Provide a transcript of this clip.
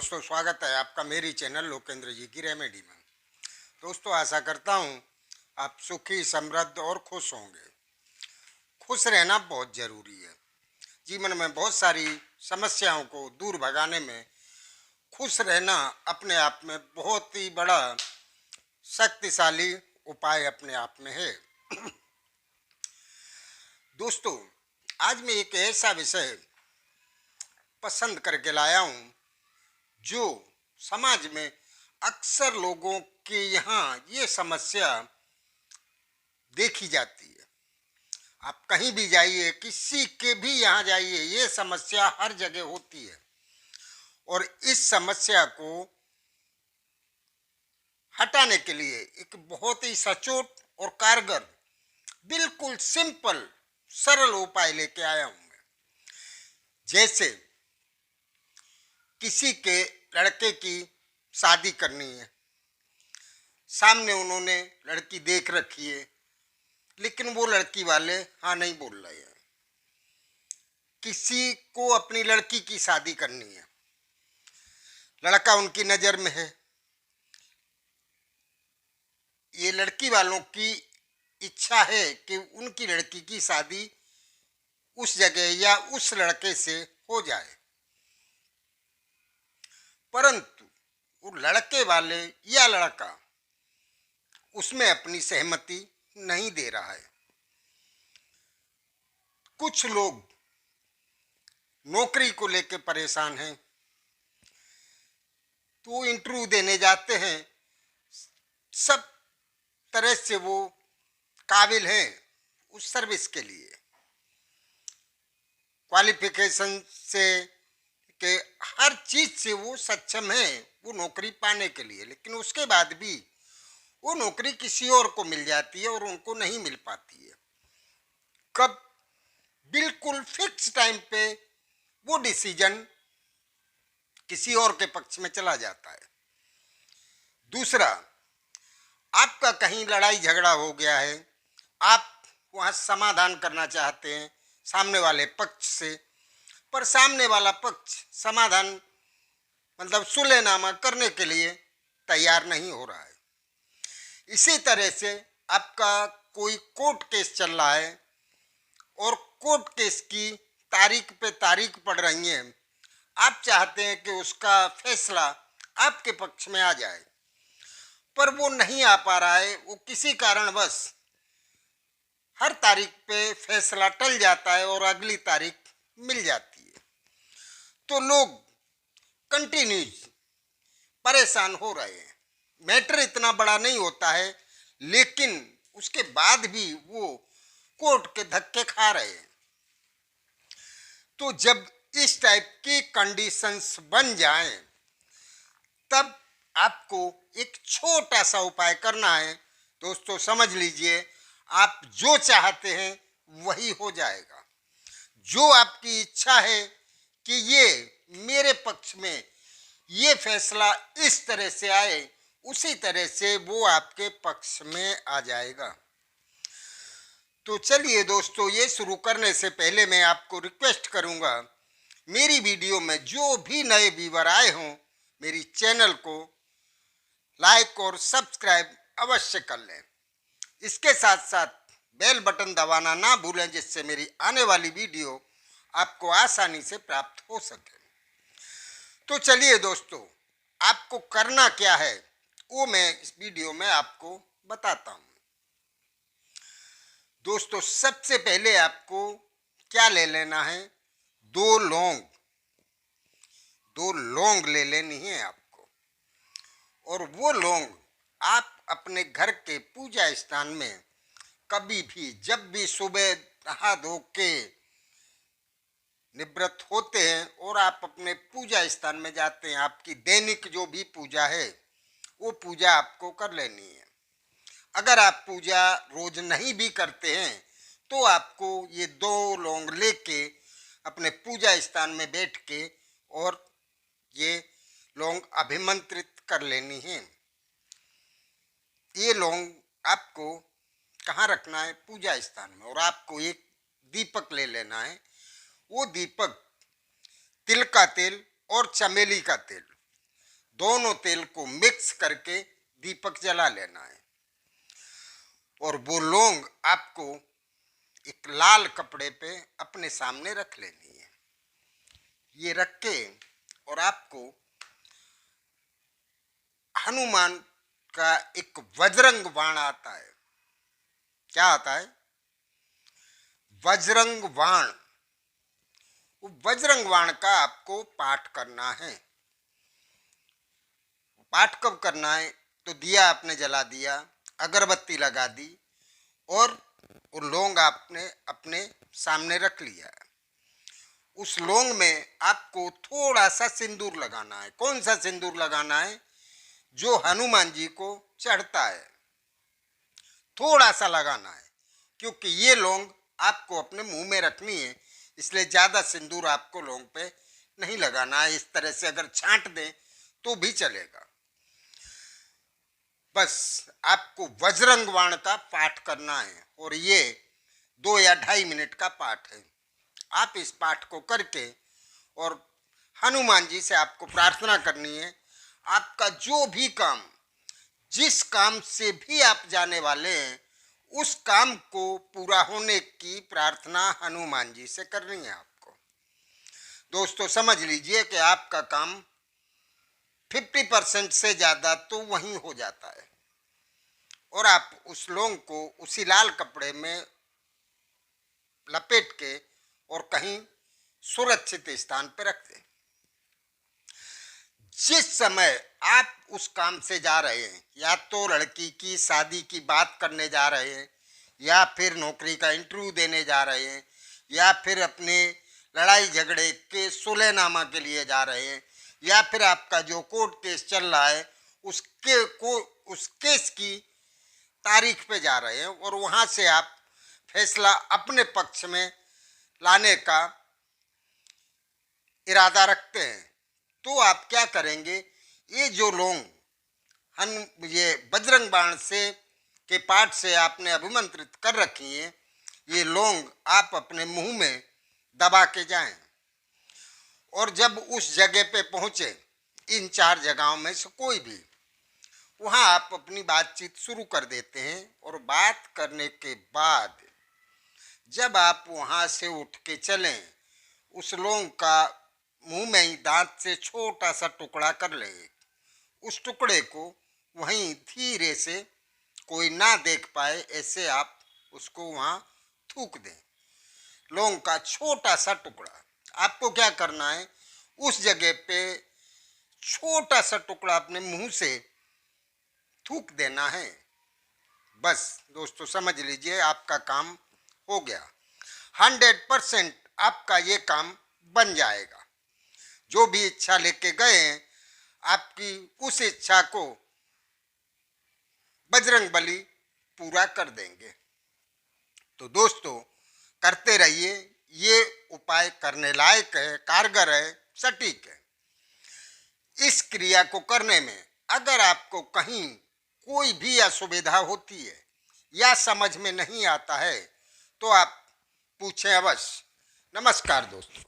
दोस्तों, स्वागत है आपका मेरी चैनल लोकेंद्र जी की रेमेडी में। दोस्तों, आशा करता हूँ आप सुखी, समृद्ध और खुश होंगे। खुश रहना बहुत ज़रूरी है। जीवन में बहुत सारी समस्याओं को दूर भगाने में खुश रहना अपने आप में बहुत ही बड़ा शक्तिशाली उपाय अपने आप में है। दोस्तों, आज मैं एक ऐसा विषय पसंद करके लाया हूँ जो समाज में अक्सर लोगों के यहाँ ये समस्या देखी जाती है। आप कहीं भी जाइए, किसी के भी यहाँ जाइए, ये समस्या हर जगह होती है। और इस समस्या को हटाने के लिए एक बहुत ही सचोट और कारगर, बिल्कुल सिंपल, सरल उपाय लेके आया हूँ मैं। जैसे किसी के लड़के की शादी करनी है, सामने उन्होंने लड़की देख रखी है, लेकिन वो लड़की वाले हाँ नहीं बोल रहे हैं। किसी को अपनी लड़की की शादी करनी है, लड़का उनकी नज़र में है, ये लड़की वालों की इच्छा है कि उनकी लड़की की शादी उस जगह या उस लड़के से हो जाए, परंतु वो लड़के वाले या लड़का उसमें अपनी सहमति नहीं दे रहा है। कुछ लोग नौकरी को लेकर परेशान हैं, तो इंटरव्यू देने जाते हैं, सब तरह से वो काबिल हैं उस सर्विस के लिए, क्वालिफिकेशन से के हर चीज से वो सक्षम है वो नौकरी पाने के लिए, लेकिन उसके बाद भी वो नौकरी किसी और को मिल जाती है और उनको नहीं मिल पाती है। कब बिल्कुल फिक्स टाइम पे वो डिसीजन किसी और के पक्ष में चला जाता है। दूसरा, आपका कहीं लड़ाई झगड़ा हो गया है, आप वहाँ समाधान करना चाहते हैं सामने वाले पक्ष से, पर सामने वाला पक्ष समाधान मतलब सुलहनामा करने के लिए तैयार नहीं हो रहा है। इसी तरह से आपका कोई कोर्ट केस चल रहा है और कोर्ट केस की तारीख पे तारीख पड़ रही है, आप चाहते हैं कि उसका फैसला आपके पक्ष में आ जाए, पर वो नहीं आ पा रहा है। वो किसी कारणवश हर तारीख पे फैसला टल जाता है और अगली तारीख मिल जाती है, तो लोग कंटिन्यूज परेशान हो रहे हैं। मैटर इतना बड़ा नहीं होता है, लेकिन उसके बाद भी वो कोर्ट के धक्के खा रहे हैं। तो जब इस टाइप की कंडीशंस बन जाएं, तब आपको एक छोटा सा उपाय करना है। दोस्तों, समझ लीजिए, आप जो चाहते हैं वही हो जाएगा। जो आपकी इच्छा है कि ये मेरे पक्ष में ये फैसला इस तरह से आए, उसी तरह से वो आपके पक्ष में आ जाएगा। तो चलिए दोस्तों, ये शुरू करने से पहले मैं आपको रिक्वेस्ट करूंगा, मेरी वीडियो में जो भी नए व्यूअर आए हों, मेरी चैनल को लाइक और सब्सक्राइब अवश्य कर लें। इसके साथ साथ बेल बटन दबाना ना भूलें, जिससे मेरी आने वाली वीडियो आपको आसानी से प्राप्त हो सके। तो चलिए दोस्तों, आपको करना क्या है वो मैं इस वीडियो में आपको बताता हूँ। दोस्तों, सबसे पहले आपको क्या ले लेना है, दो लौंग ले लेनी है आपको, और वो लौंग आप अपने घर के पूजा स्थान में कभी भी, जब भी सुबह नहा धो के निवृत्त होते हैं और आप अपने पूजा स्थान में जाते हैं, आपकी दैनिक जो भी पूजा है वो पूजा आपको कर लेनी है। अगर आप पूजा रोज नहीं भी करते हैं तो आपको ये दो लौंग लेके अपने पूजा स्थान में बैठ के और ये लौंग अभिमंत्रित कर लेनी है। ये लौंग आपको कहाँ रखना है, पूजा स्थान में, और आपको एक दीपक ले लेना है। वो दीपक तिल का तेल और चमेली का तेल दोनों तेल को मिक्स करके दीपक जला लेना है। और वो लौंग आपको एक लाल कपड़े पे अपने सामने रख लेनी है। ये रख के और आपको हनुमान का एक वज्रंग बाण आता है। क्या आता है? वज्रंग बाण। वो वज्रंग बाण का आपको पाठ करना है। पाठ कब करना है? तो दिया आपने जला दिया, अगरबत्ती लगा दी और वो लौंग आपने अपने सामने रख लिया। उस लौंग में आपको थोड़ा सा सिंदूर लगाना है। कौन सा सिंदूर लगाना है? जो हनुमान जी को चढ़ता है, थोड़ा सा लगाना है, क्योंकि ये लौंग आपको अपने मुंह में रखनी है, इसलिए ज्यादा सिंदूर आपको लौंग पे नहीं लगाना है। इस तरह से अगर छांट दें तो भी चलेगा। बस आपको वज्रंग बाण का पाठ करना है और ये 2 या 2.5 मिनट का पाठ है। आप इस पाठ को करके और हनुमान जी से आपको प्रार्थना करनी है, आपका जो भी काम, जिस काम से भी आप जाने वाले हैं, उस काम को पूरा होने की प्रार्थना हनुमान जी से करनी है आपको। दोस्तों समझ लीजिए कि आपका काम 50% से ज्यादा तो वहीं हो जाता है और आप उस लौंग को उसी लाल कपड़े में लपेट के और कहीं सुरक्षित स्थान पर रख दें। जिस समय आप उस काम से जा रहे हैं, या तो लड़की की शादी की बात करने जा रहे हैं, या फिर नौकरी का इंटरव्यू देने जा रहे हैं, या फिर अपने लड़ाई झगड़े के सुलहनामा के लिए जा रहे हैं, या फिर आपका जो कोर्ट केस चल रहा है उस केस की तारीख पे जा रहे हैं और वहां से आप फैसला अपने पक्ष में लाने का इरादा रखते हैं, तो आप क्या करेंगे? ये जो लौंग ये बजरंग बाण से के पाठ से आपने अभिमंत्रित कर रखी है, ये लौंग आप अपने मुंह में दबा के जाएं और जब उस जगह पे पहुंचे, इन 4 जगहों में से कोई भी, वहां आप अपनी बातचीत शुरू कर देते हैं और बात करने के बाद जब आप वहां से उठ के चलें, उस लौंग का मुंह में ही दांत से छोटा सा टुकड़ा कर ले। उस टुकड़े को वहीं धीरे से, कोई ना देख पाए ऐसे आप उसको वहां थूक दें। लौंग का छोटा सा टुकड़ा। आपको क्या करना है? उस जगह पे छोटा सा टुकड़ा अपने मुंह से थूक देना है। बस दोस्तों समझ लीजिए आपका काम हो गया। 100% आपका ये काम बन जाएगा। जो भी इच्छा लेके गए हैं, आपकी उस इच्छा को बजरंगबली पूरा कर देंगे। तो दोस्तों करते रहिए, ये उपाय करने लायक है, कारगर है, सटीक है। इस क्रिया को करने में अगर आपको कहीं कोई भी असुविधा होती है या समझ में नहीं आता है तो आप पूछें अवश्य। नमस्कार दोस्तों।